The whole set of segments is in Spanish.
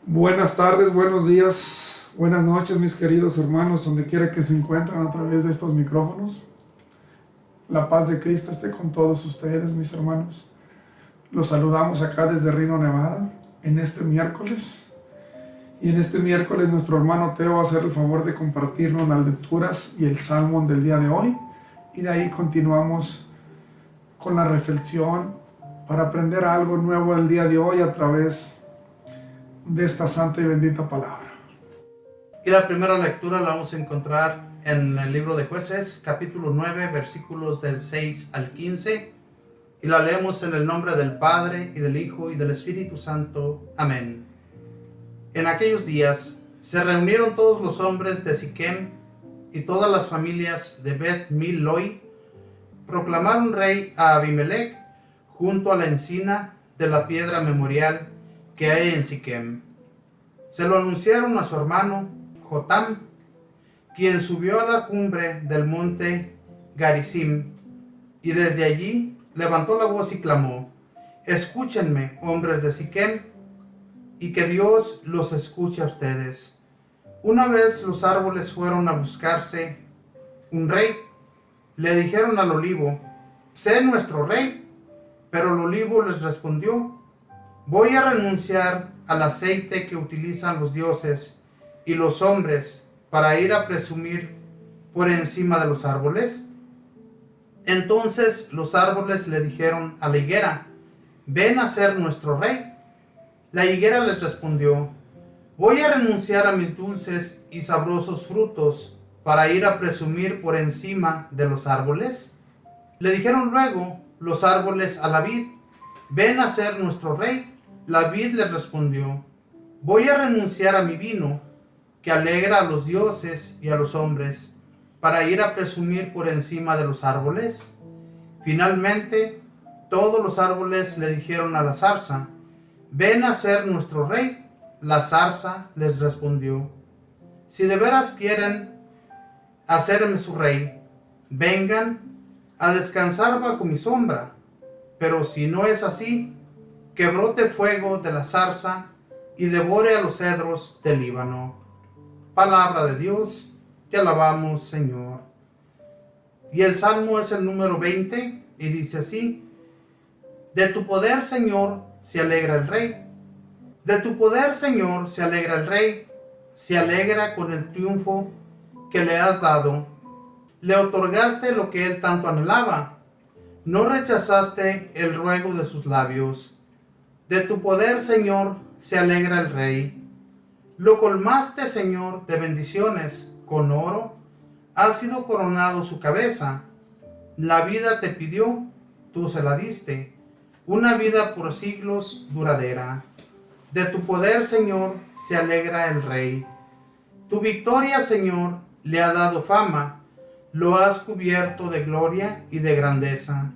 Buenas tardes, buenos días, buenas noches, mis queridos hermanos, donde quiera que se encuentren a través de estos micrófonos. La paz de Cristo esté con todos ustedes, mis hermanos. Los saludamos acá desde Reno, Nevada, en este miércoles. Y en este miércoles nuestro hermano Teo va a hacer el favor de compartirnos las lecturas y el salmo del día de hoy. Y de ahí continuamos con la reflexión para aprender algo nuevo el día de hoy a través de esta santa y bendita palabra. Y la primera lectura la vamos a encontrar en el libro de Jueces, capítulo 9, versículos del 6 al 15. Y la leemos en el nombre del Padre, y del Hijo, y del Espíritu Santo. Amén. En aquellos días se reunieron todos los hombres de Siquem y todas las familias de Bet-Miloi. Proclamaron rey a Abimelech junto a la encina de la piedra memorial que hay en Siquem. Se lo anunciaron a su hermano Jotam, quien subió a la cumbre del monte Garizim, y desde allí levantó la voz y clamó: escúchenme, hombres de Siquem, y que Dios los escuche a ustedes. Una vez los árboles fueron a buscarse un rey, le dijeron al olivo: sé nuestro rey. Pero el olivo les respondió: voy a renunciar al aceite que utilizan los dioses y los hombres para ir a presumir por encima de los árboles. Entonces los árboles le dijeron a la higuera: ven a ser nuestro rey. La higuera les respondió: voy a renunciar a mis dulces y sabrosos frutos para ir a presumir por encima de los árboles. Le dijeron luego los árboles a la vid: ven a ser nuestro rey. La vid les respondió: voy a renunciar a mi vino, que alegra a los dioses y a los hombres, para ir a presumir por encima de los árboles. Finalmente, todos los árboles le dijeron a la zarza: ven a ser nuestro rey. La zarza les respondió: si de veras quieren hacerme su rey, vengan a descansar bajo mi sombra. Pero si no es así, que brote fuego de la zarza y devore a los cedros del Líbano. Palabra de Dios, te alabamos, Señor. Y el salmo es el número 20 y dice así: de tu poder, Señor, se alegra el rey. De tu poder, Señor, se alegra el rey. Se alegra con el triunfo que le has dado. Le otorgaste lo que él tanto anhelaba. No rechazaste el ruego de sus labios. De tu poder, Señor, se alegra el rey. Lo colmaste, Señor, de bendiciones. Con oro ha sido coronado su cabeza. La vida te pidió, tú se la diste. Una vida por siglos duradera. De tu poder, Señor, se alegra el rey. Tu victoria, Señor, le ha dado fama. Lo has cubierto de gloria y de grandeza.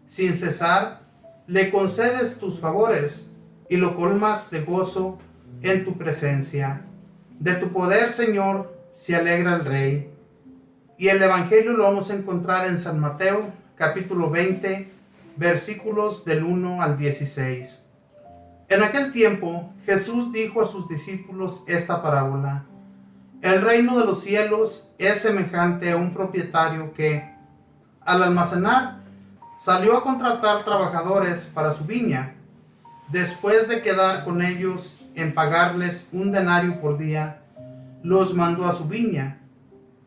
Sin cesar, le concedes tus favores y lo colmas de gozo en tu presencia. De tu poder, Señor, se alegra el rey. Y el evangelio lo vamos a encontrar en San Mateo, capítulo 20, versículos del 1 al 16. En aquel tiempo, Jesús dijo a sus discípulos esta parábola: el reino de los cielos es semejante a un propietario que, al almacenar, salió a contratar trabajadores para su viña. Después de quedar con ellos en pagarles un denario por día, los mandó a su viña.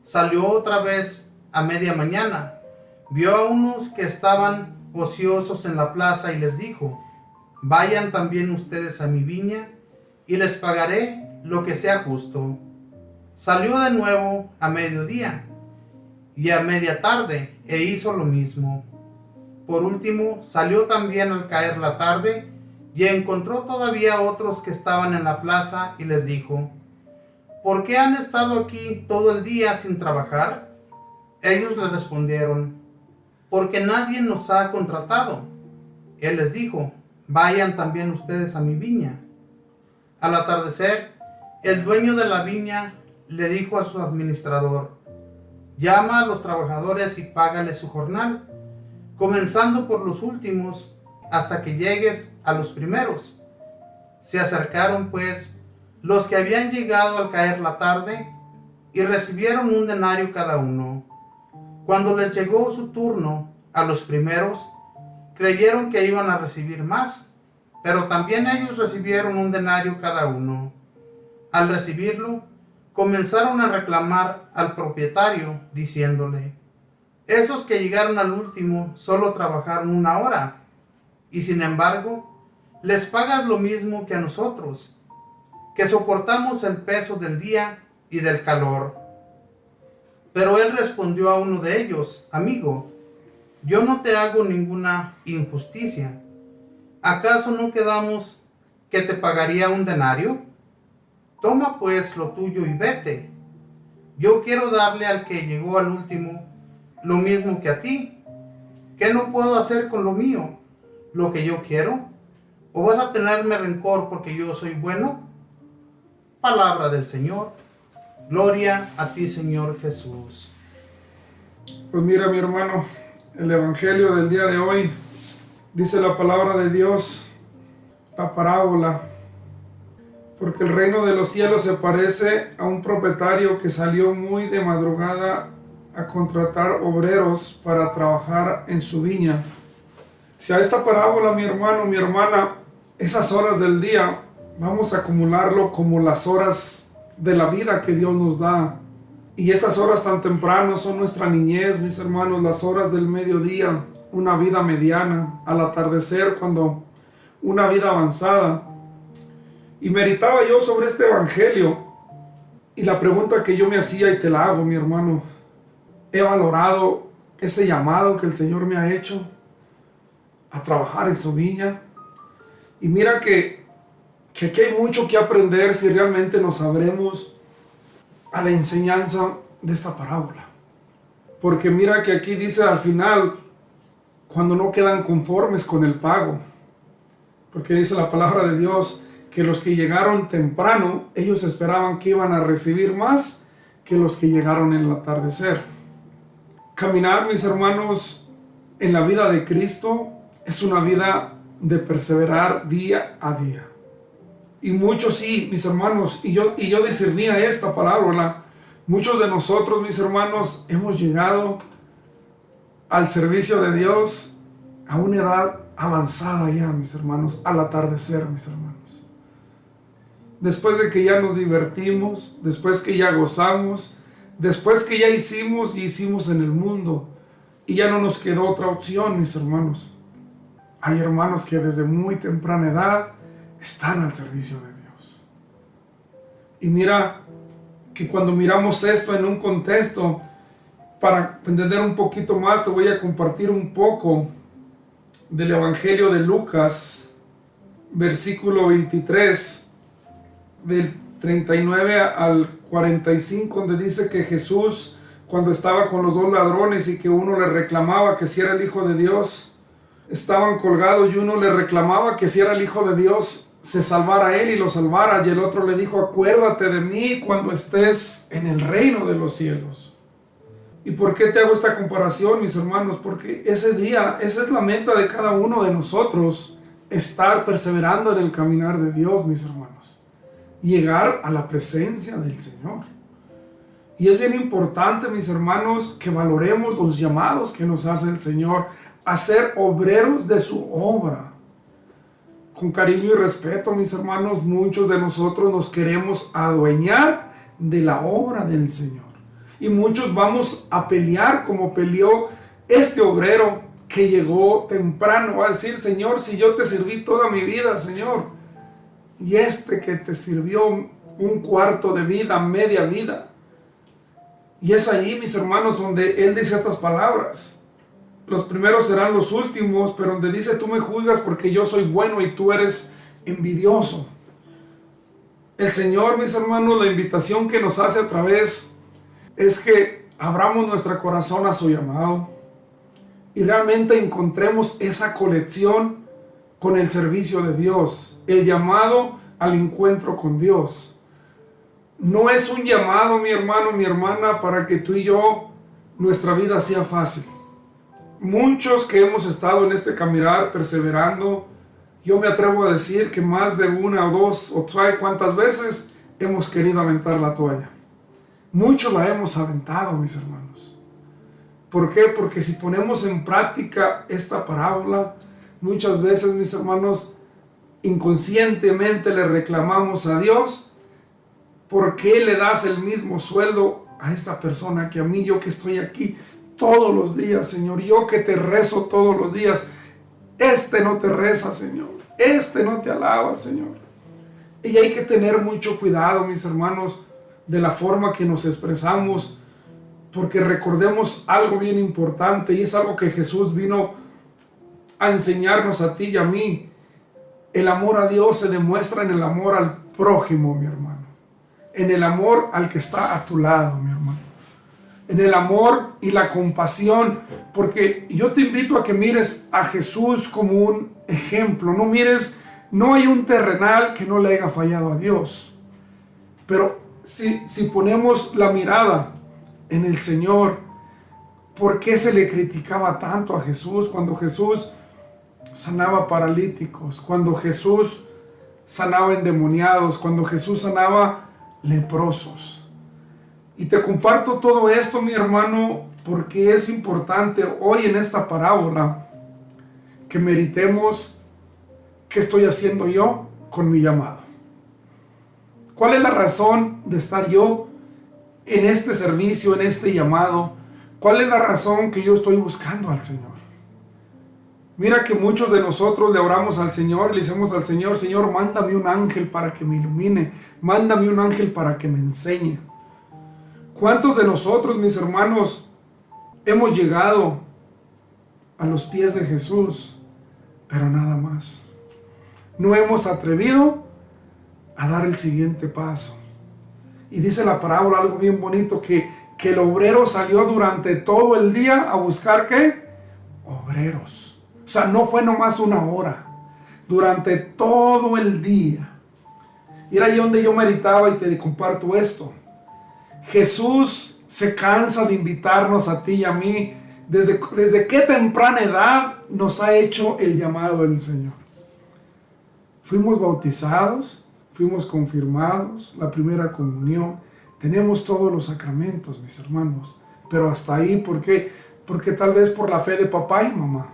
Salió otra vez a media mañana, vio a unos que estaban ociosos en la plaza y les dijo: vayan también ustedes a mi viña y les pagaré lo que sea justo. Salió de nuevo a mediodía y a media tarde e hizo lo mismo. Por último, salió también al caer la tarde y encontró todavía otros que estaban en la plaza y les dijo: ¿por qué han estado aquí todo el día sin trabajar? Ellos le respondieron: porque nadie nos ha contratado. Él les dijo: vayan también ustedes a mi viña. Al atardecer, el dueño de la viña le dijo a su administrador: llama a los trabajadores y págales su jornal, comenzando por los últimos hasta que llegues a los primeros. Se acercaron pues los que habían llegado al caer la tarde y recibieron un denario cada uno. Cuando les llegó su turno, a los primeros, creyeron que iban a recibir más, pero también ellos recibieron un denario cada uno. Al recibirlo, comenzaron a reclamar al propietario, diciéndole: esos que llegaron al último solo trabajaron 1 hora, y sin embargo, les pagas lo mismo que a nosotros, que soportamos el peso del día y del calor. Pero él respondió a uno de ellos: amigo, yo no te hago ninguna injusticia. ¿Acaso no quedamos que te pagaría un denario? Toma pues lo tuyo y vete. Yo quiero darle al que llegó al último lo mismo que a ti. ¿Qué no puedo hacer con lo mío? ¿Lo que yo quiero? ¿O vas a tenerme rencor porque yo soy bueno? Palabra del Señor. Gloria a ti, Señor Jesús. Pues mira, mi hermano, el evangelio del día de hoy dice la palabra de Dios, la parábola, porque el reino de los cielos se parece a un propietario que salió muy de madrugada a contratar obreros para trabajar en su viña. Si a esta parábola, mi hermano, mi hermana, esas horas del día, vamos a acumularlo como las horas de la vida que Dios nos da. Y esas horas tan temprano son nuestra niñez, mis hermanos, las horas del mediodía, una vida mediana, al atardecer, cuando una vida avanzada. Y meditaba yo sobre este evangelio, y la pregunta que yo me hacía, y te la hago, mi hermano: ¿he valorado ese llamado que el Señor me ha hecho a trabajar en su viña? Y mira que aquí hay mucho que aprender si realmente nos abremos a la enseñanza de esta parábola. Porque mira que aquí dice al final, cuando no quedan conformes con el pago, porque dice la palabra de Dios que los que llegaron temprano, ellos esperaban que iban a recibir más que los que llegaron en el atardecer. Caminar, mis hermanos, en la vida de Cristo es una vida de perseverar día a día. Y muchos, sí, mis hermanos, y yo discernía esta palabra, muchos de nosotros, mis hermanos, hemos llegado al servicio de Dios a una edad avanzada ya, mis hermanos, al atardecer, mis hermanos. Después de que ya nos divertimos, después que ya gozamos, después que ya hicimos y hicimos en el mundo, y ya no nos quedó otra opción, mis hermanos. Hay hermanos que desde muy temprana edad están al servicio de Dios. Y mira que cuando miramos esto en un contexto, para entender un poquito más, te voy a compartir un poco del Evangelio de Lucas, versículo 23, del 39 al 45, donde dice que Jesús, cuando estaba con los 2 ladrones y que uno le reclamaba que si era el Hijo de Dios, estaban colgados y uno le reclamaba que si era el Hijo de Dios, se salvara a él y lo salvara, y el otro le dijo: acuérdate de mí cuando estés en el reino de los cielos. ¿Y por qué te hago esta comparación, mis hermanos? Porque ese día, esa es la meta de cada uno de nosotros, estar perseverando en el caminar de Dios, mis hermanos, llegar a la presencia del Señor. Y es bien importante, mis hermanos, que valoremos los llamados que nos hace el Señor a ser obreros de su obra. Con cariño y respeto, mis hermanos, muchos de nosotros nos queremos adueñar de la obra del Señor. Y muchos vamos a pelear como peleó este obrero que llegó temprano. Va a decir: Señor, si yo te serví toda mi vida, Señor. Y este que te sirvió un cuarto de vida, media vida. Y es ahí, mis hermanos, donde Él dice estas palabras. Los primeros serán los últimos, pero donde dice: tú me juzgas porque yo soy bueno y tú eres envidioso. El Señor, mis hermanos, la invitación que nos hace a través es que abramos nuestro corazón a su llamado y realmente encontremos esa conexión con el servicio de Dios, el llamado al encuentro con Dios. No es un llamado, mi hermano, mi hermana, para que tú y yo, nuestra vida sea fácil. Muchos que hemos estado en este caminar perseverando Yo me atrevo a decir que más de una o dos o ¿sabe cuántas veces hemos querido aventar la toalla? Mucho la hemos aventado, mis hermanos. ¿Por qué? Porque si ponemos en práctica esta parábola, muchas veces, mis hermanos, inconscientemente le reclamamos a Dios: ¿por qué le das el mismo sueldo a esta persona que a mí, yo que estoy aquí todos los días, Señor? Yo que te rezo todos los días, este no te reza, Señor, este no te alaba, Señor. Y hay que tener mucho cuidado, mis hermanos, de la forma que nos expresamos, porque recordemos algo bien importante, y es algo que Jesús vino a enseñarnos a ti y a mí. El amor a Dios se demuestra en el amor al prójimo, mi hermano, en el amor al que está a tu lado, mi hermano, en el amor y la compasión, porque yo te invito a que mires a Jesús como un ejemplo. No hay un terrenal que no le haya fallado a Dios, pero si ponemos la mirada en el Señor, ¿por qué se le criticaba tanto a Jesús cuando Jesús sanaba paralíticos, cuando Jesús sanaba endemoniados, cuando Jesús sanaba leprosos? Y te comparto todo esto, mi hermano, porque es importante hoy en esta parábola que meditemos qué estoy haciendo yo con mi llamado. ¿Cuál es la razón de estar yo en este servicio, en este llamado? ¿Cuál es la razón que yo estoy buscando al Señor? Mira que muchos de nosotros le oramos al Señor, le decimos al Señor: Señor, mándame un ángel para que me ilumine, mándame un ángel para que me enseñe. ¿Cuántos de nosotros, mis hermanos, hemos llegado a los pies de Jesús, pero nada más? No hemos atrevido a dar el siguiente paso. Y dice la parábola algo bien bonito, que el obrero salió durante todo el día a buscar, ¿qué? Obreros. O sea, no fue nomás una hora, durante todo el día. Y era ahí donde yo meditaba y te comparto esto. Jesús se cansa de invitarnos a ti y a mí. Desde qué temprana edad nos ha hecho el llamado del Señor. Fuimos bautizados, fuimos confirmados, la primera comunión, tenemos todos los sacramentos, mis hermanos, pero hasta ahí. ¿Por qué? Porque tal vez por la fe de papá y mamá.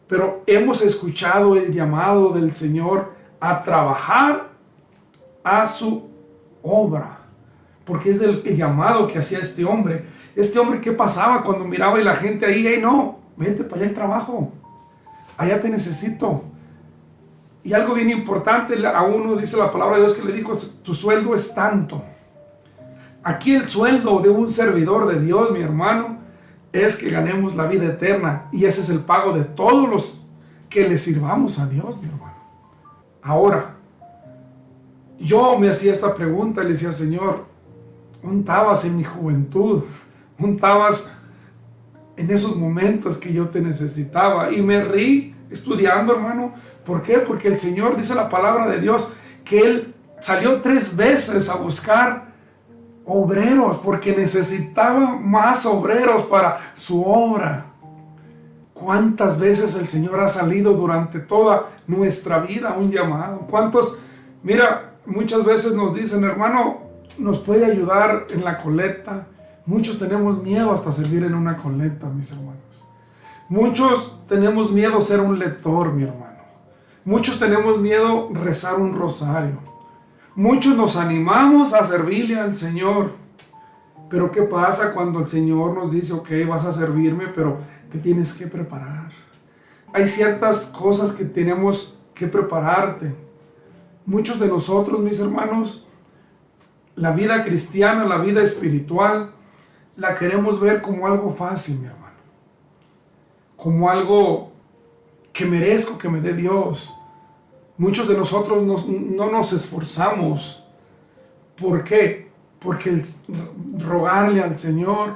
Pero hemos escuchado el llamado del Señor a trabajar a su obra, porque es el llamado que hacía este hombre. Este hombre, ¿qué pasaba cuando miraba y la gente ahí? ¡Hey, no! Vente para allá, hay trabajo, allá te necesito. Y algo bien importante, a uno dice la palabra de Dios que le dijo: tu sueldo es tanto. Aquí el sueldo de un servidor de Dios, mi hermano, es que ganemos la vida eterna. Y ese es el pago de todos los que le sirvamos a Dios, mi hermano. Ahora, yo me hacía esta pregunta y le decía: Señor, ¿dónde estabas en mi juventud? ¿Dónde estabas en esos momentos que yo te necesitaba? Y me reí estudiando, hermano. ¿Por qué? Porque el Señor dice la palabra de Dios que Él salió 3 veces a buscar obreros, porque necesitaba más obreros para su obra. ¿Cuántas veces el Señor ha salido durante toda nuestra vida un llamado? ¿Cuántos? Mira, muchas veces nos dicen: hermano, ¿nos puede ayudar en la colecta? Muchos tenemos miedo hasta servir en una colecta, mis hermanos. Muchos tenemos miedo ser un lector, mi hermano. Muchos tenemos miedo rezar un rosario. Muchos nos animamos a servirle al Señor. Pero ¿qué pasa cuando el Señor nos dice: ok, vas a servirme, pero te tienes que preparar? Hay ciertas cosas que tenemos que prepararte. Muchos de nosotros, mis hermanos, la vida cristiana, la vida espiritual, la queremos ver como algo fácil, mi hermano. Como algo que merezco que me dé Dios. Muchos de nosotros no nos esforzamos. ¿Por qué? Porque el rogarle al Señor,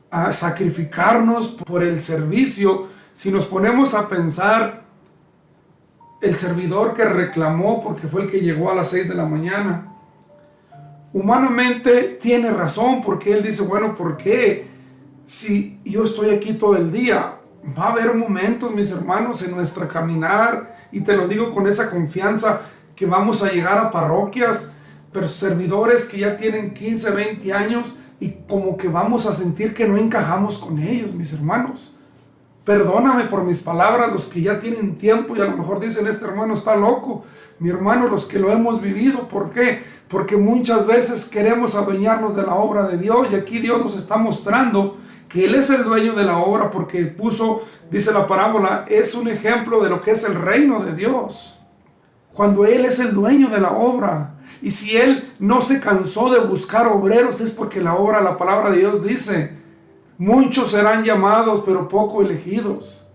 a sacrificarnos por el servicio, si nos ponemos a pensar, el servidor que reclamó porque fue el que llegó a las 6 de la mañana, humanamente tiene razón, porque él dice: bueno, ¿por qué? Si yo estoy aquí todo el día, Va a haber momentos, mis hermanos, en nuestra caminar, y te lo digo con esa confianza, que vamos a llegar a parroquias, pero servidores que ya tienen 15, 20 años, y como que vamos a sentir que no encajamos con ellos, mis hermanos. Perdóname por mis palabras, los que ya tienen tiempo y a lo mejor dicen, este hermano está loco. Mi hermano, los que lo hemos vivido, ¿por qué? Porque muchas veces queremos adueñarnos de la obra de Dios, y aquí Dios nos está mostrando que Él es el dueño de la obra, porque puso, dice la parábola, es un ejemplo de lo que es el reino de Dios. Cuando Él es el dueño de la obra, y si Él no se cansó de buscar obreros, es porque la obra, la palabra de Dios dice, muchos serán llamados, pero poco elegidos.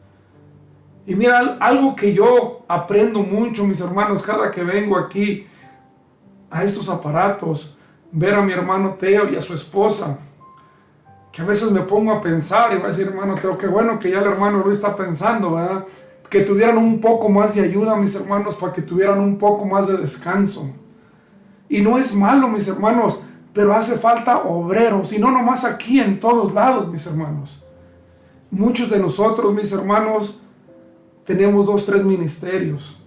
Y mira, algo que yo aprendo mucho, mis hermanos, cada que vengo aquí a estos aparatos, ver a mi hermano Teo y a su esposa, que a veces me pongo a pensar y voy a decir, hermano Teo, qué bueno que ya el hermano Luis está pensando, ¿verdad? Que tuvieran un poco más de ayuda, mis hermanos, para que tuvieran un poco más de descanso. Y no es malo, mis hermanos, pero hace falta obreros, y no nomás aquí, en todos lados, mis hermanos. Muchos de nosotros, mis hermanos, tenemos 2, 3 ministerios.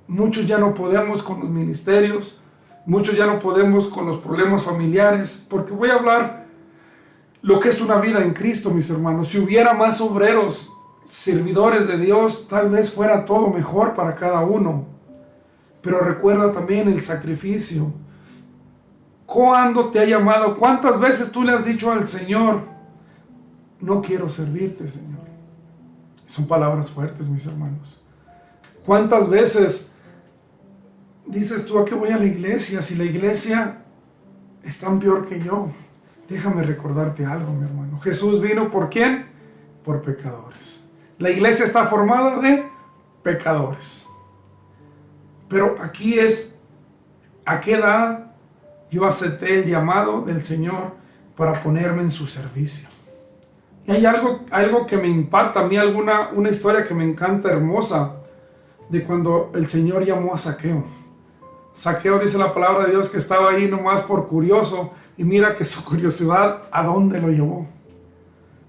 Muchos ya no podemos con los ministerios, muchos ya no podemos con los problemas familiares, porque voy a hablar lo que es una vida en Cristo, mis hermanos. Si hubiera más obreros, servidores de Dios, tal vez fuera todo mejor para cada uno. Pero recuerda también el sacrificio. ¿Cuándo te ha llamado? ¿Cuántas veces tú le has dicho al Señor, no quiero servirte, Señor? Son palabras fuertes, mis hermanos. ¿Cuántas veces dices tú, ¿a qué voy a la iglesia? Si la iglesia es tan peor que yo. Déjame recordarte algo, mi hermano. Jesús vino ¿por quién? Por pecadores. La iglesia está formada de pecadores. Pero aquí es, ¿a qué edad yo acepté el llamado del Señor para ponerme en su servicio? Y hay algo que me impacta a mí, una historia que me encanta, hermosa, de cuando el Señor llamó a Zaqueo. Zaqueo, dice la palabra de Dios, que estaba ahí nomás por curioso, y mira que su curiosidad, ¿a dónde lo llevó?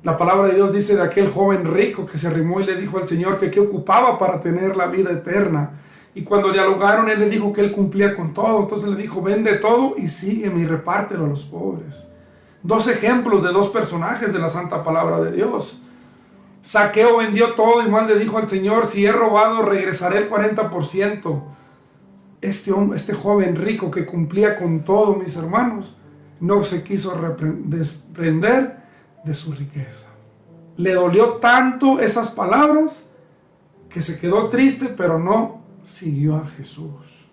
La palabra de Dios dice de aquel joven rico que se arrimó y le dijo al Señor que qué ocupaba para tener la vida eterna. Y cuando dialogaron, él le dijo que él cumplía con todo. Entonces le dijo, vende todo y sígueme y repártelo a los pobres. 2 ejemplos de 2 personajes de la santa palabra de Dios. Zaqueo vendió todo y más le dijo al Señor, si he robado, regresaré el 40%. Este joven rico que cumplía con todo, mis hermanos, no se quiso desprender de su riqueza. Le dolió tanto esas palabras que se quedó triste, pero no siguió a Jesús.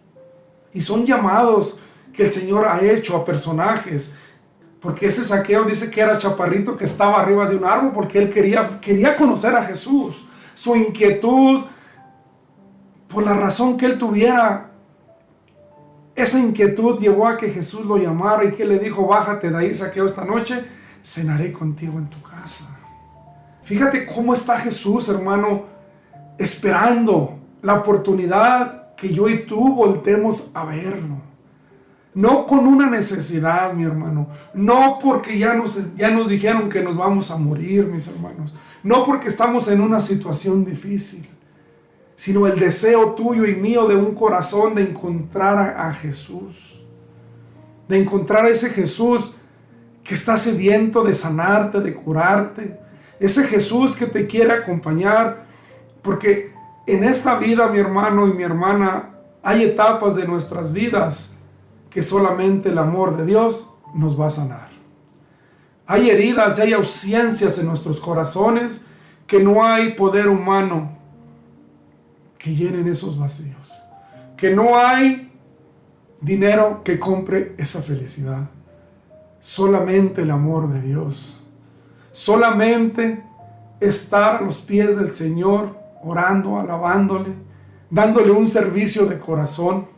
Y son llamados que el Señor ha hecho a personajes, porque ese Zaqueo dice que era chaparrito, que estaba arriba de un árbol, porque él quería conocer a Jesús. Su inquietud, por la razón que él tuviera, esa inquietud llevó a que Jesús lo llamara y que le dijo, bájate de ahí, Zaqueo, esta noche cenaré contigo en tu casa. Fíjate cómo está Jesús, hermano, esperando la oportunidad que yo y tú voltemos a verlo. No con una necesidad, mi hermano. No porque ya nos dijeron que nos vamos a morir, mis hermanos. No porque estamos en una situación difícil, sino el deseo tuyo y mío de un corazón de encontrar a Jesús. De encontrar a ese Jesús que está sediento de sanarte, de curarte. Ese Jesús que te quiere acompañar. Porque en esta vida, mi hermano y mi hermana, hay etapas de nuestras vidas que solamente el amor de Dios nos va a sanar. Hay heridas y hay ausencias en nuestros corazones que no hay poder humano que llenen esos vacíos. Que no hay dinero que compre esa felicidad. Solamente el amor de Dios. Solamente estar a los pies del Señor, orando, alabándole, dándole un servicio de corazón.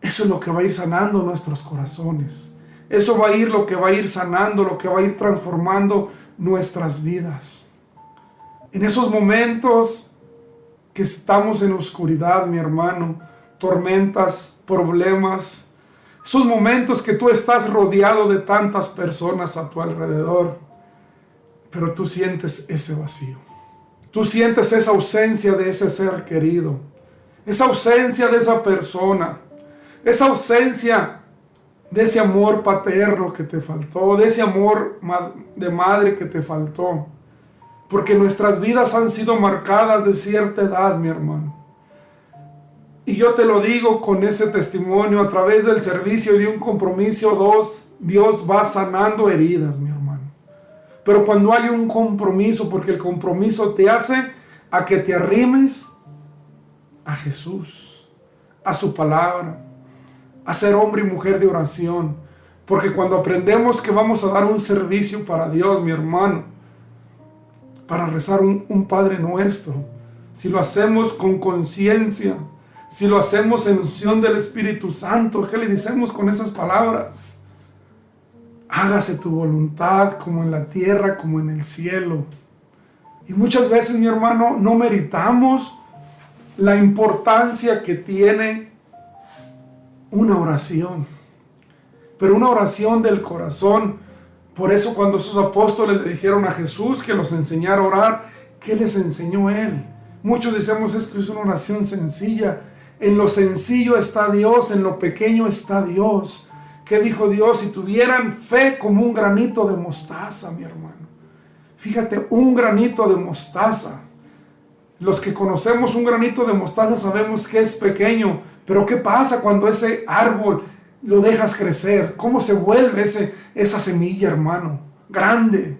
Eso es lo que va a ir sanando nuestros corazones. Eso va a ir lo que va a ir sanando, lo que va a ir transformando nuestras vidas. En esos momentos que estamos en oscuridad, mi hermano, tormentas, problemas, esos momentos que tú estás rodeado de tantas personas a tu alrededor, pero tú sientes ese vacío. Tú sientes esa ausencia de ese ser querido, esa ausencia de esa persona, esa ausencia de ese amor paterno que te faltó, de ese amor de madre que te faltó. Porque nuestras vidas han sido marcadas de cierta edad, mi hermano. Y yo te lo digo con ese testimonio, a través del servicio y de un compromiso, Dios va sanando heridas, mi hermano. Pero cuando hay un compromiso, porque el compromiso te hace a que te arrimes a Jesús, a su palabra, a ser hombre y mujer de oración. Porque cuando aprendemos que vamos a dar un servicio para Dios, mi hermano, para rezar un Padre Nuestro, si lo hacemos con conciencia, si lo hacemos en unción del Espíritu Santo, ¿qué le decimos con esas palabras? Hágase tu voluntad como en la tierra, como en el cielo. Y muchas veces, mi hermano, no meritamos la importancia que tiene una oración, pero una oración del corazón. Por eso cuando esos apóstoles le dijeron a Jesús que los enseñara a orar, ¿qué les enseñó Él? Muchos decimos es que es una oración sencilla. En lo sencillo está Dios, en lo pequeño está Dios. ¿Qué dijo Dios? Si tuvieran fe como un granito de mostaza, mi hermano. Fíjate, un granito de mostaza. Los que conocemos un granito de mostaza sabemos que es pequeño, pero ¿qué pasa cuando ese árbol lo dejas crecer? ¿Cómo se vuelve esa semilla, hermano? Grande.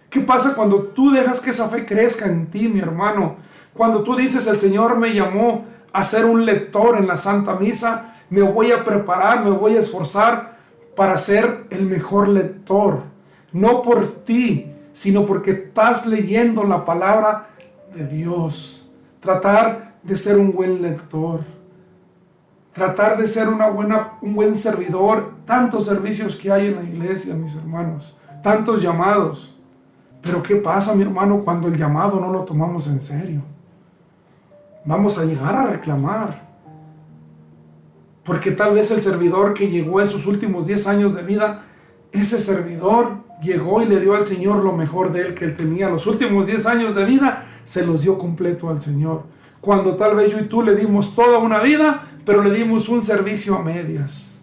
¿Qué pasa cuando tú dejas que esa fe crezca en ti, mi hermano? Cuando tú dices, el Señor me llamó a ser un lector en la Santa Misa, me voy a preparar, me voy a esforzar para ser el mejor lector. No por ti, sino porque estás leyendo la palabra de Dios. Tratar de ser un buen lector. Tratar de ser un buen servidor. Tantos servicios que hay en la iglesia, mis hermanos. Tantos llamados. Pero ¿qué pasa, mi hermano, cuando el llamado no lo tomamos en serio? Vamos a llegar a reclamar. Porque tal vez el servidor que llegó en sus últimos 10 años de vida, ese servidor llegó y le dio al Señor lo mejor de él que él tenía. Los últimos 10 años de vida se los dio completo al Señor. Cuando tal vez yo y tú le dimos toda una vida, pero le dimos un servicio a medias.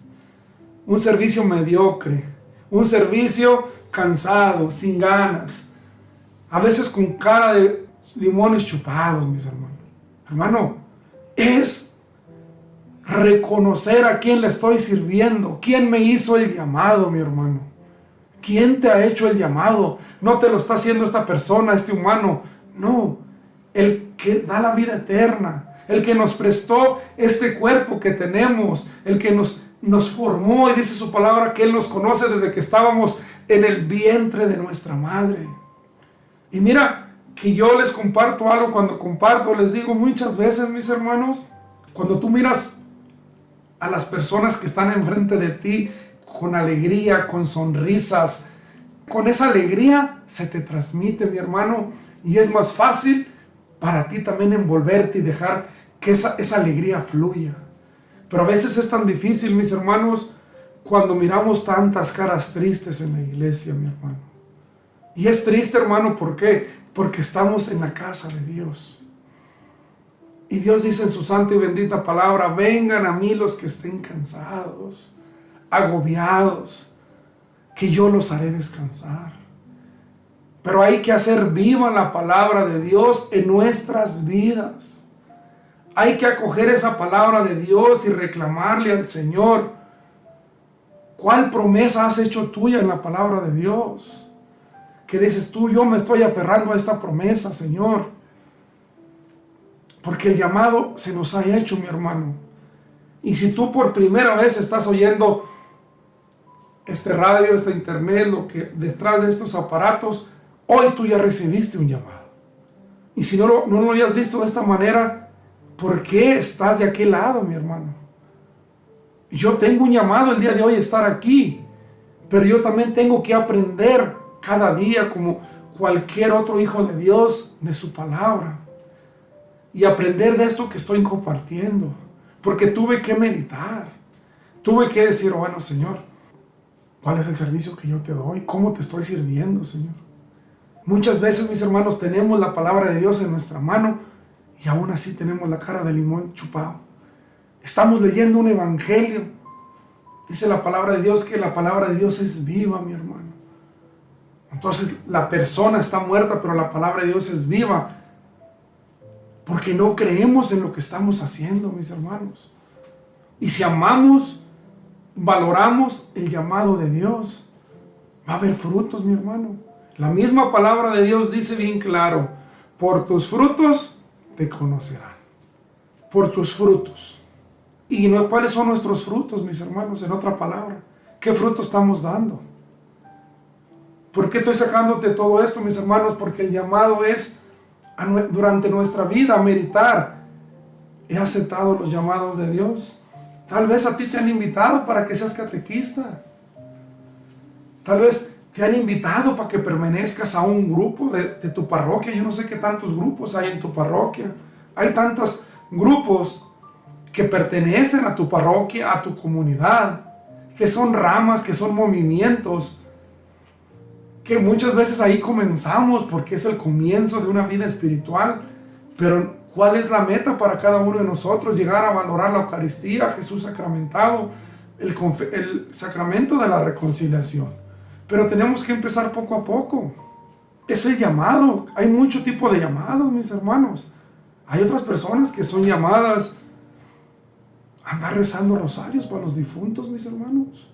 Un servicio mediocre. Un servicio cansado, sin ganas. A veces con cara de limones chupados, mis hermanos. Hermano, es reconocer a quién le estoy sirviendo. ¿Quién me hizo el llamado, mi hermano? ¿Quién te ha hecho el llamado? No te lo está haciendo esta persona, este humano. No, el que da la vida eterna, el que nos prestó este cuerpo que tenemos, el que nos formó, y dice su palabra que Él nos conoce desde que estábamos en el vientre de nuestra madre. Y mira que yo les comparto algo, cuando comparto les digo muchas veces, mis hermanos, cuando tú miras a las personas que están enfrente de ti con alegría, con sonrisas, con esa alegría se te transmite, mi hermano, y es más fácil para ti también envolverte y dejar que esa alegría fluya. Pero a veces es tan difícil, mis hermanos, cuando miramos tantas caras tristes en la iglesia, mi hermano. Y es triste, hermano, ¿por qué? Porque estamos en la casa de Dios. Y Dios dice en su santa y bendita palabra, vengan a mí los que estén cansados, agobiados, que yo los haré descansar. Pero hay que hacer viva la palabra de Dios en nuestras vidas. Hay que acoger esa palabra de Dios y reclamarle al Señor. ¿Cuál promesa has hecho tuya en la palabra de Dios? Que dices tú, yo me estoy aferrando a esta promesa, Señor. Porque el llamado se nos ha hecho, mi hermano. Y si tú por primera vez estás oyendo este radio, este internet, lo que detrás de estos aparatos, hoy tú ya recibiste un llamado. Y si no lo hayas visto de esta manera, ¿por qué estás de aquel lado, mi hermano? Yo tengo un llamado el día de hoy estar aquí, pero yo también tengo que aprender cada día como cualquier otro hijo de Dios de su palabra y aprender de esto que estoy compartiendo, porque tuve que meditar, tuve que decir, bueno, Señor, ¿cuál es el servicio que yo te doy? ¿Cómo te estoy sirviendo, Señor? Muchas veces, mis hermanos, tenemos la palabra de Dios en nuestra mano y aún así tenemos la cara de limón chupado. Estamos leyendo un evangelio. Dice la palabra de Dios que la palabra de Dios es viva, mi hermano. Entonces la persona está muerta, pero la palabra de Dios es viva. Porque no creemos en lo que estamos haciendo, mis hermanos. Y si amamos, valoramos el llamado de Dios, va a haber frutos, mi hermano. La misma palabra de Dios dice bien claro: por tus frutos te conocerán. Por tus frutos. ¿Y cuáles son nuestros frutos, mis hermanos? En otra palabra, ¿qué fruto estamos dando? ¿Por qué estoy sacándote todo esto, mis hermanos? Porque el llamado es durante nuestra vida a meditar. He aceptado los llamados de Dios. Tal vez a ti te han invitado para que seas catequista. Tal vez te han invitado para que pertenezcas a un grupo de tu parroquia. Yo no sé qué tantos grupos hay en tu parroquia. Hay tantos grupos que pertenecen a tu parroquia, a tu comunidad, que son ramas, que son movimientos, que muchas veces ahí comenzamos porque es el comienzo de una vida espiritual. Pero ¿cuál es la meta para cada uno de nosotros? Llegar a valorar la Eucaristía, Jesús sacramentado, el sacramento de la reconciliación. Pero tenemos que empezar poco a poco. Es el llamado. Hay mucho tipo de llamados, mis hermanos. Hay otras personas que son llamadas a andar rezando rosarios para los difuntos, mis hermanos.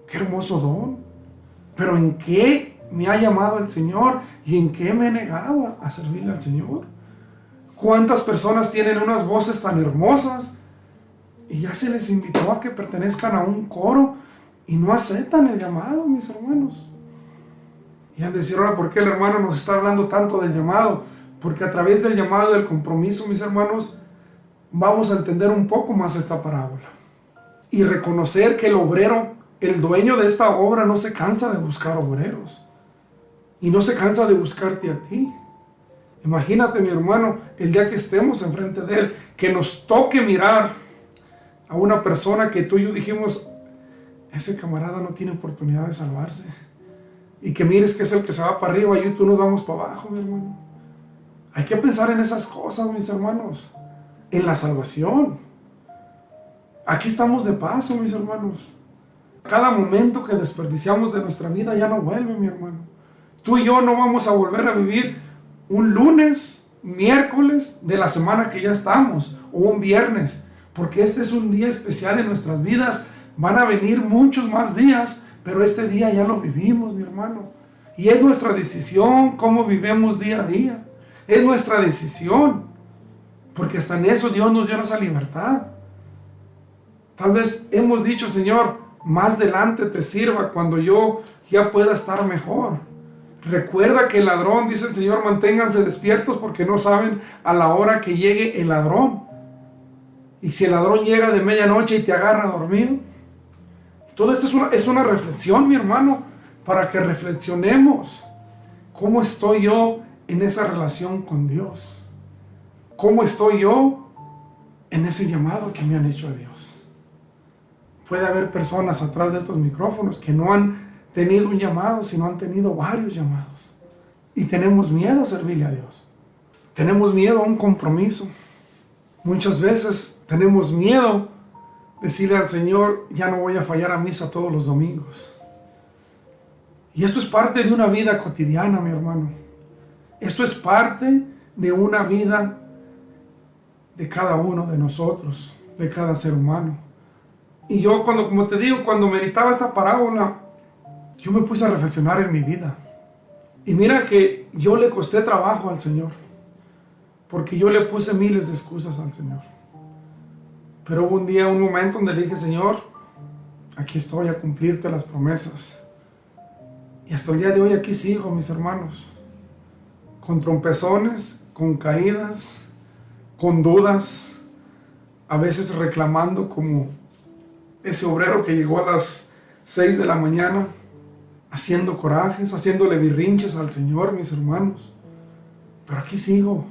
Qué hermoso don. Pero ¿en qué me ha llamado el Señor y en qué me he negado a servirle al Señor? ¿Cuántas personas tienen unas voces tan hermosas y ya se les invitó a que pertenezcan a un coro y no aceptan el llamado, mis hermanos? Y han de decir: ahora, ¿por qué el hermano nos está hablando tanto del llamado? Porque a través del llamado y del compromiso, mis hermanos, vamos a entender un poco más esta parábola y reconocer que el obrero, el dueño de esta obra, no se cansa de buscar obreros y no se cansa de buscarte a ti. Imagínate, mi hermano, el día que estemos enfrente de Él, que nos toque mirar a una persona que tú y yo dijimos: ese camarada no tiene oportunidad de salvarse, y que mires que es el que se va para arriba y tú nos vamos para abajo, mi hermano. Hay que pensar en esas cosas, mis hermanos, en la salvación. Aquí estamos de paso, mis hermanos. Cada momento que desperdiciamos de nuestra vida ya no vuelve, mi hermano. Tú y yo no vamos a volver a vivir un lunes, miércoles de la semana que ya estamos, o un viernes, porque este es un día especial en nuestras vidas. Van a venir muchos más días, pero este día ya lo vivimos, mi hermano. Y es nuestra decisión cómo vivimos día a día. Es nuestra decisión, porque hasta en eso Dios nos dio esa libertad. Tal vez hemos dicho: Señor, más adelante te sirva cuando yo ya pueda estar mejor. Recuerda que el ladrón, dice el Señor, manténganse despiertos porque no saben a la hora que llegue el ladrón. Y si el ladrón llega de medianoche y te agarra dormido. Todo esto es una reflexión, mi hermano, para que reflexionemos. ¿Cómo estoy yo en esa relación con Dios? ¿Cómo estoy yo en ese llamado que me han hecho a Dios? Puede haber personas atrás de estos micrófonos que no han tenido un llamado, sino han tenido varios llamados. Y tenemos miedo a servirle a Dios. Tenemos miedo a un compromiso. Muchas veces tenemos miedo a decirle al Señor: ya no voy a fallar a misa todos los domingos. Y esto es parte de una vida cotidiana, mi hermano. Esto es parte de una vida de cada uno de nosotros, de cada ser humano. Y yo como te digo, cuando meditaba esta parábola, yo me puse a reflexionar en mi vida. Y mira que yo le costé trabajo al Señor, porque yo le puse miles de excusas al Señor. Pero hubo un momento donde le dije: Señor, aquí estoy a cumplirte las promesas. Y hasta el día de hoy aquí sigo, mis hermanos, con trompezones, con caídas, con dudas, a veces reclamando como ese obrero que llegó a las 6 de la mañana, haciendo corajes, haciéndole birrinches al Señor, mis hermanos. Pero aquí sigo,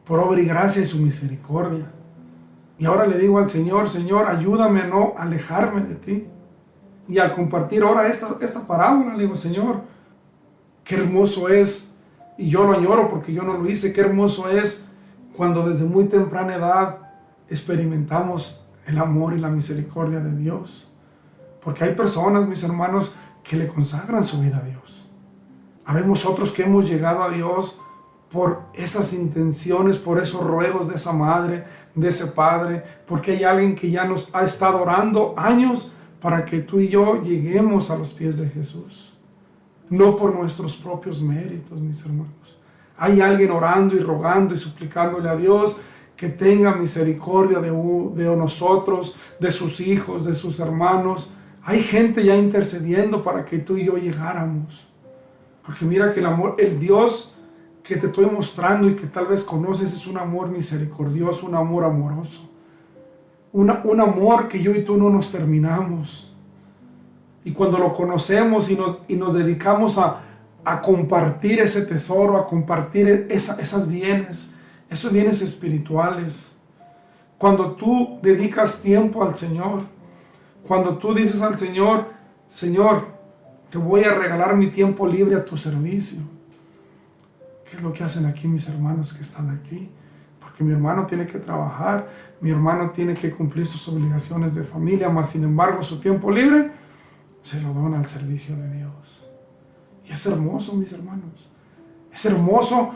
por obra y gracia y su misericordia. Y ahora le digo al Señor: Señor, ayúdame a no alejarme de ti. Y al compartir ahora esta parábola, le digo: Señor, Qué hermoso es, y yo lo añoro porque yo no lo hice, qué hermoso es cuando desde muy temprana edad experimentamos el amor y la misericordia de Dios. Porque hay personas, mis hermanos, que le consagran su vida a Dios. Habemos otros que hemos llegado a Dios por esas intenciones, por esos ruegos de esa madre, de ese padre, porque hay alguien que ya nos ha estado orando años para que tú y yo lleguemos a los pies de Jesús. No por nuestros propios méritos, mis hermanos. Hay alguien orando y rogando y suplicándole a Dios que tenga misericordia de nosotros, de sus hijos, de sus hermanos. Hay gente ya intercediendo para que tú y yo llegáramos. Porque mira que el amor, el Dios que te estoy mostrando y que tal vez conoces es un amor misericordioso, un amor amoroso. Un amor que yo y tú no nos terminamos. Y cuando lo conocemos y nos dedicamos a compartir ese tesoro, a compartir esos bienes espirituales. Cuando tú dedicas tiempo al Señor, cuando tú dices al Señor, Señor, te voy a regalar mi tiempo libre a tu servicio. ¿Qué es lo que hacen aquí mis hermanos que están aquí? Porque mi hermano tiene que trabajar, mi hermano tiene que cumplir sus obligaciones de familia, mas sin embargo su tiempo libre se lo dona al servicio de Dios. Y es hermoso, mis hermanos. Es hermoso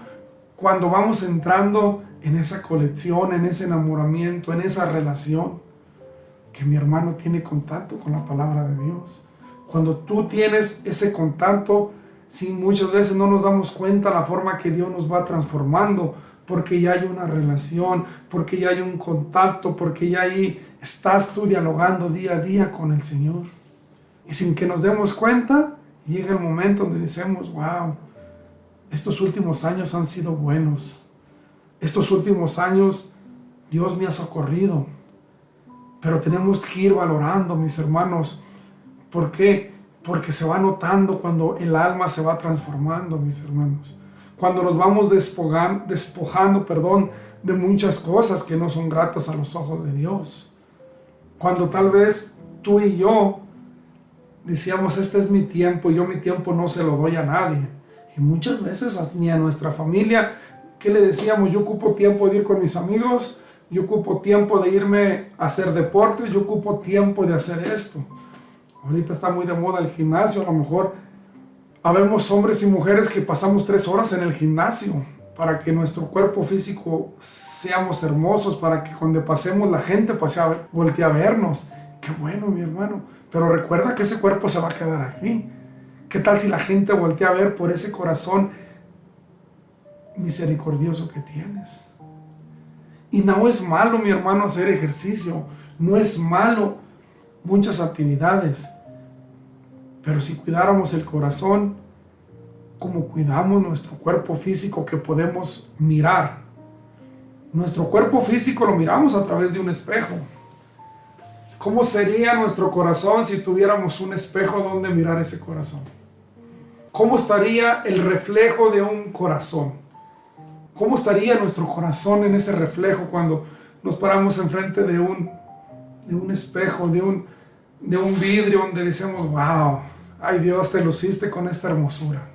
cuando vamos entrando en esa conexión, en ese enamoramiento, en esa relación, que mi hermano tiene contacto con la palabra de Dios. Cuando tú tienes ese contacto, sí, muchas veces no nos damos cuenta la forma que Dios nos va transformando, porque ya hay una relación, porque ya hay un contacto, porque ya ahí estás tú dialogando día a día con el Señor. Y sin que nos demos cuenta, llega el momento donde decimos, wow, estos últimos años han sido buenos. Estos últimos años Dios me ha socorrido. Pero tenemos que ir valorando, mis hermanos. ¿Por qué? Porque se va notando cuando el alma se va transformando, mis hermanos. Cuando nos vamos despojando de muchas cosas que no son gratas a los ojos de Dios. Cuando tal vez tú y yo decíamos, este es mi tiempo, y yo mi tiempo no se lo doy a nadie. Y muchas veces ni a nuestra familia, ¿qué le decíamos? Yo ocupo tiempo de ir con mis amigos, yo ocupo tiempo de irme a hacer deporte, yo ocupo tiempo de hacer esto. Ahorita está muy de moda el gimnasio, a lo mejor habemos hombres y mujeres que pasamos 3 horas en el gimnasio para que nuestro cuerpo físico seamos hermosos, para que cuando pasemos la gente voltee a vernos. Qué bueno, mi hermano, pero recuerda que ese cuerpo se va a quedar aquí. ¿Qué tal si la gente voltea a ver por ese corazón misericordioso que tienes? Y no es malo, mi hermano, hacer ejercicio, no es malo muchas actividades, pero si cuidáramos el corazón como cuidamos nuestro cuerpo físico que podemos mirar. Nuestro cuerpo físico lo miramos a través de un espejo. ¿Cómo sería nuestro corazón si tuviéramos un espejo donde mirar ese corazón? ¿Cómo estaría el reflejo de un corazón? ¿Cómo estaría nuestro corazón en ese reflejo cuando nos paramos enfrente de un espejo, de un vidrio donde decimos, wow, ay Dios, te luciste con esta hermosura?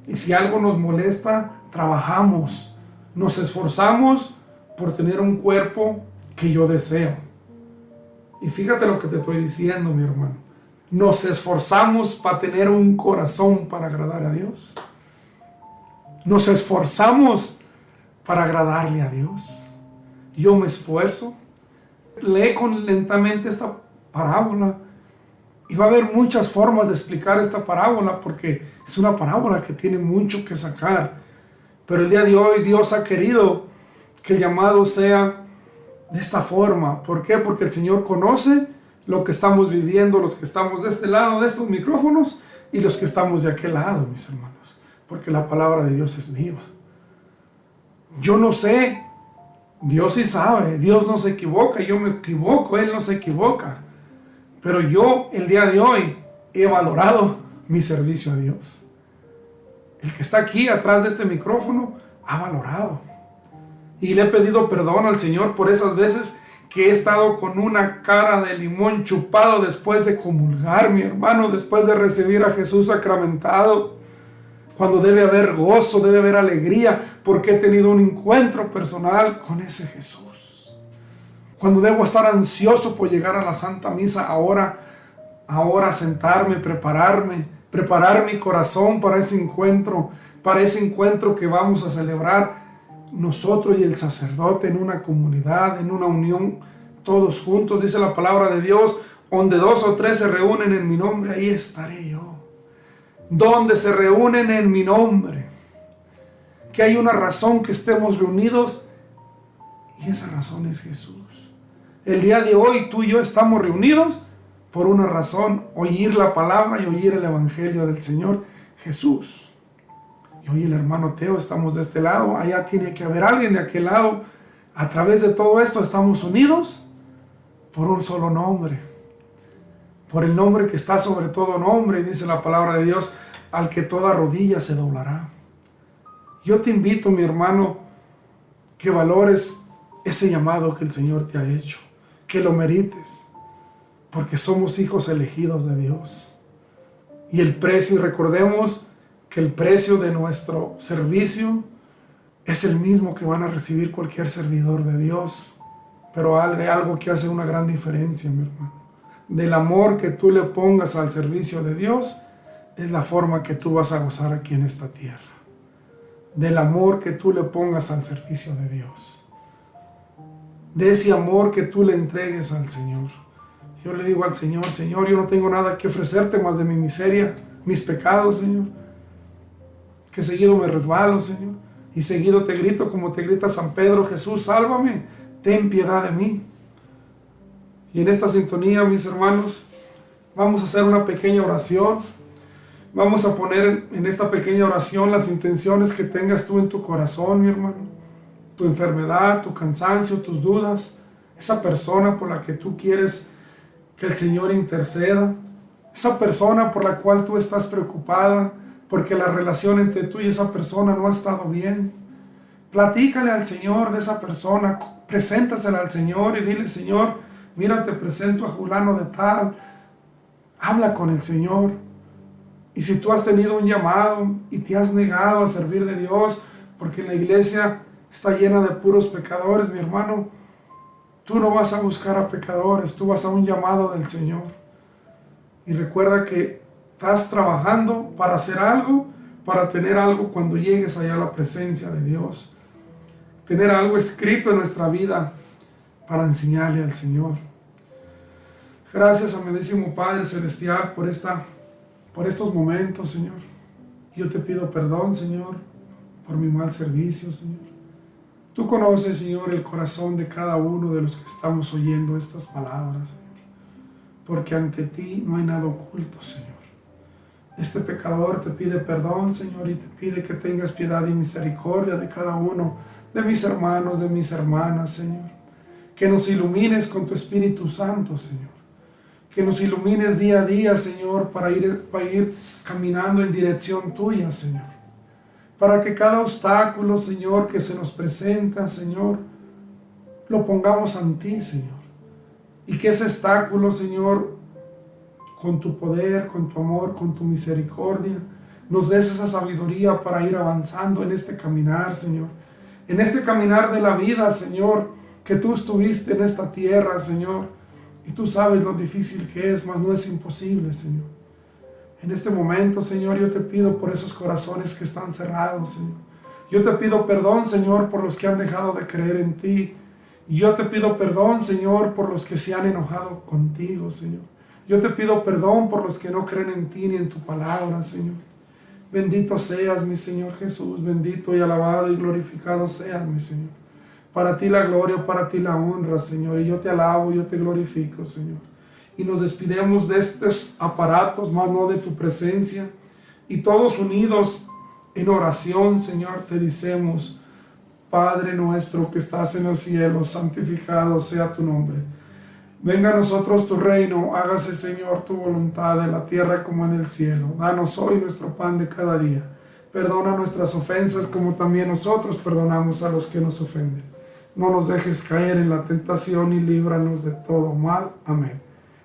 Y si algo nos molesta, trabajamos, nos esforzamos por tener un cuerpo que yo deseo. Y fíjate lo que te estoy diciendo, mi hermano. Nos esforzamos para tener un corazón para agradar a Dios. Nos esforzamos para agradarle a Dios. Yo me esfuerzo. Lee lentamente esta parábola. Y va a haber muchas formas de explicar esta parábola porque es una parábola que tiene mucho que sacar. Pero el día de hoy Dios ha querido que el llamado sea de esta forma. ¿Por qué? Porque el Señor conoce lo que estamos viviendo, los que estamos de este lado de estos micrófonos y los que estamos de aquel lado, mis hermanos. Porque la palabra de Dios es viva. Yo no sé, Dios sí sabe, Dios no se equivoca, yo me equivoco, Él no se equivoca. Pero yo el día de hoy he valorado mi servicio a Dios. El que está aquí atrás de este micrófono ha valorado. Y le he pedido perdón al Señor por esas veces que he estado con una cara de limón chupado después de comulgar, mi hermano, después de recibir a Jesús sacramentado. cuando debe haber gozo, debe haber alegría, porque he tenido un encuentro personal con ese Jesús. Cuando debo estar ansioso por llegar a la Santa Misa, ahora sentarme, preparar mi corazón para ese encuentro que vamos a celebrar nosotros y el sacerdote en una comunidad, en una unión, todos juntos. Dice la palabra de Dios, donde 2 o 3 se reúnen en mi nombre, ahí estaré yo. Donde se reúnen en mi nombre, que hay una razón que estemos reunidos, y esa razón es Jesús. El día de hoy tú y yo estamos reunidos por una razón: oír la palabra y oír el evangelio del Señor Jesús. Y hoy el hermano Teo, estamos de este lado, allá tiene que haber alguien de aquel lado. A través de todo esto estamos unidos por un solo nombre, por el nombre que está sobre todo nombre, y dice la palabra de Dios, al que toda rodilla se doblará. Yo te invito, mi hermano, que valores ese llamado que el Señor te ha hecho, que lo merites, porque somos hijos elegidos de Dios. Y el precio, y recordemos que el precio de nuestro servicio es el mismo que van a recibir cualquier servidor de Dios, pero hay algo que hace una gran diferencia, mi hermano. Del amor que tú le pongas al servicio de Dios, es la forma que tú vas a gozar aquí en esta tierra. Del amor que tú le pongas al servicio de Dios. De ese amor que tú le entregues al Señor. Yo le digo al Señor, Señor, yo no tengo nada que ofrecerte más de mi miseria, mis pecados, Señor. Que seguido me resbalo, Señor. Y seguido te grito como te grita San Pedro, Jesús, sálvame, ten piedad de mí. Y en esta sintonía, mis hermanos, vamos a hacer una pequeña oración. Vamos a poner en esta pequeña oración las intenciones que tengas tú en tu corazón, mi hermano. Tu enfermedad, tu cansancio, tus dudas. Esa persona por la que tú quieres que el Señor interceda. Esa persona por la cual tú estás preocupada, porque la relación entre tú y esa persona no ha estado bien. Platícale al Señor de esa persona, preséntasela al Señor y dile, Señor, mira, te presento a fulano de tal. Habla con el Señor. Y si tú has tenido un llamado y te has negado a servir de Dios, porque la iglesia está llena de puros pecadores, mi hermano, tú no vas a buscar a pecadores, tú vas a un llamado del Señor. Y recuerda que estás trabajando para hacer algo, para tener algo cuando llegues allá a la presencia de Dios. Tener algo escrito en nuestra vida para enseñarle al Señor. Gracias, amadísimo Padre Celestial, por estos momentos, Señor. Yo te pido perdón, Señor, por mi mal servicio, Señor. Tú conoces, Señor, el corazón de cada uno de los que estamos oyendo estas palabras, Señor. Porque ante ti no hay nada oculto, Señor. Este pecador te pide perdón, Señor, y te pide que tengas piedad y misericordia de cada uno de mis hermanos, de mis hermanas, Señor. Que nos ilumines con tu Espíritu Santo, Señor. Que nos ilumines día a día, Señor, para ir caminando en dirección tuya, Señor. Para que cada obstáculo, Señor, que se nos presenta, Señor, lo pongamos ante ti, Señor. Y que ese obstáculo, Señor, con tu poder, con tu amor, con tu misericordia, nos des esa sabiduría para ir avanzando en este caminar, Señor. En este caminar de la vida, Señor, que tú estuviste en esta tierra, Señor. Y tú sabes lo difícil que es, mas no es imposible, Señor. En este momento, Señor, yo te pido por esos corazones que están cerrados, Señor. Yo te pido perdón, Señor, por los que han dejado de creer en ti. Yo te pido perdón, Señor, por los que se han enojado contigo, Señor. Yo te pido perdón por los que no creen en ti ni en tu palabra, Señor. Bendito seas, mi Señor Jesús. Bendito y alabado y glorificado seas, mi Señor. Para ti la gloria, para ti la honra, Señor. Y yo te alabo, yo te glorifico, Señor. Y nos despidemos de estos aparatos, más no de tu presencia. Y todos unidos en oración, Señor, te decimos, Padre nuestro que estás en los cielos, santificado sea tu nombre. Venga a nosotros tu reino, hágase, Señor, tu voluntad en la tierra como en el cielo. Danos hoy nuestro pan de cada día. Perdona nuestras ofensas como también nosotros perdonamos a los que nos ofenden. No nos dejes caer en la tentación y líbranos de todo mal. Amén.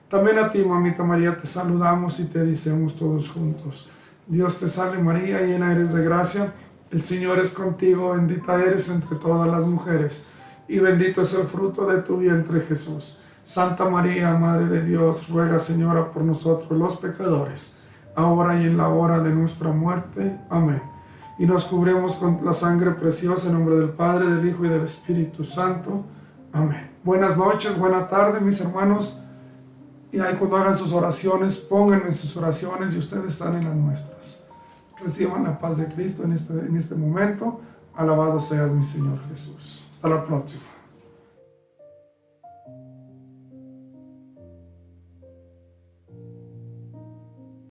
También a ti, mamita María, te saludamos y te decimos todos juntos. Dios te salve María, llena eres de gracia, el Señor es contigo, bendita eres entre todas las mujeres, y bendito es el fruto de tu vientre Jesús. Santa María, Madre de Dios, ruega Señora por nosotros los pecadores, ahora y en la hora de nuestra muerte. Amén. Y nos cubrimos con la sangre preciosa en nombre del Padre, del Hijo y del Espíritu Santo. Amén. Buenas noches, buena tarde, mis hermanos. Y ahí cuando hagan sus oraciones, pónganme sus oraciones y ustedes están en las nuestras. Reciban la paz de Cristo en este momento. Alabado seas mi Señor Jesús. Hasta la próxima.